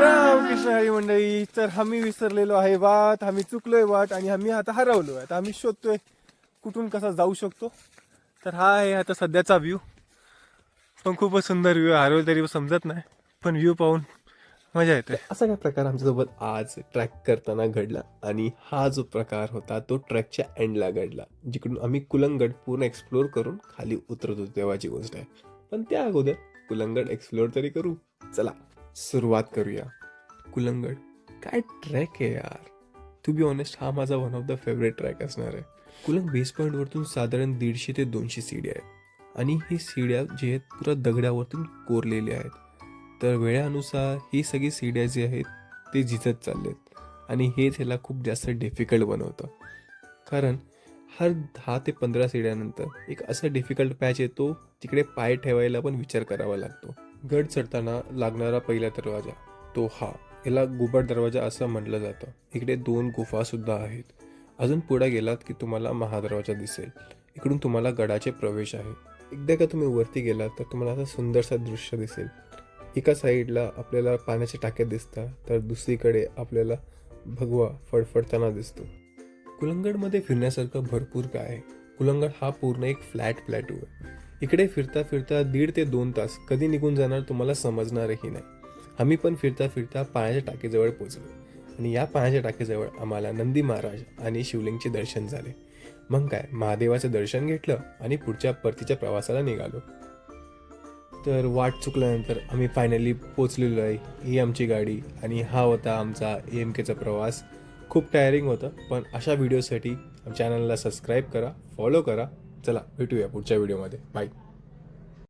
रामकृष्ण हरी मंडळी. तर आम्ही विसरलेलो आहे वाट, आम्ही चुकलोय वाट आणि आम्ही आता हरवलो आहे. आता आम्ही शोधतोय कुठून कसा जाऊ शकतो. तर हा आहे आता सध्याचा व्ह्यू. पण खूपच सुंदर व्ह्यू. हरवलं तरी समजत नाही, पण व्ह्यू पाहून मजा येते. असा काय प्रकार आमच्यासोबत आज ट्रॅक करताना घडला आणि हा जो प्रकार होता तो ट्रॅकच्या एंडला घडला, जिकडून आम्ही कुलंगड पूर्ण एक्सप्लोर करून खाली उतरत होतो तेव्हाची गोष्ट आहे. पण त्या अगोदर कुलंगड एक्सप्लोर तरी करू. चला सुरुवात करूया. कुलंगड काय ट्रॅक आहे यार. टू बी ऑनेस्ट हा माझा one of the favourite track असणार आहे. कुलंग बेस पॉईंटवरतून साधारण 150 ते 200 सीड्या आहेत आणि ही सीड्या जे आहेत पुरा दगडावरतून कोरलेल्या आहेत. तर वेळानुसार ही सगळी सीड्या जी आहेत ते झिजत चाललेत आणि हेच ह्याला खूप जास्त डिफिकल्ट बनवतं. कारण हर 10 ते 15 सीड्यानंतर एक असा डिफिकल्ट पॅच येतो तिकडे पाय ठेवायला पण विचार करावा लागतो. गड चढताना लागणारा पहिला दरवाजा तो हा. याला गुबड दरवाजा असं म्हटलं जातं. इकडे 2 गुफा सुद्धा आहेत. अजून पुढे गेलात की तुम्हाला महादरवाजा दिसेल. इकडून तुम्हाला गडाचे प्रवेश आहे. एकदा का तुम्ही वरती गेलात तर तुम्हाला असं सुंदरसं दृश्य दिसेल. एका साईडला आपल्याला पाण्याच्या टाक्या दिसतात, तर दुसरीकडे आपल्याला भगवा फडफडताना दिसतो. कुलंगडमध्ये फिरण्यासारखं भरपूर काय आहे. कुलंगड हा पूर्ण एक फ्लॅट प्लॅटू आहे. इकडे फिरता फिरता 1.5 ते 2 तास कधी निघून जाणार तुम्हाला समजणारही नाही. आम्ही पण फिरता फिरता पाण्याच्या टाकीजवळ पोहोचलो आणि या पाण्याच्या टाकीजवळ आम्हाला नंदी महाराज आणि शिवलिंगचे दर्शन झाले. मग काय, महादेवाचं दर्शन घेतलं आणि पुढच्या परतीच्या प्रवासाला निघालो. तर वाट चुकल्यानंतर आम्ही फायनली पोचलेलो आहे. ही आमची गाडी आणि हा होता आमचा AMKचा प्रवास. खूप टायरिंग होतं, पण अशा व्हिडिओसाठी चॅनलला सबस्क्राईब करा, फॉलो करा. चला भेटूया पुढच्या व्हिडिओमध्ये. बाय.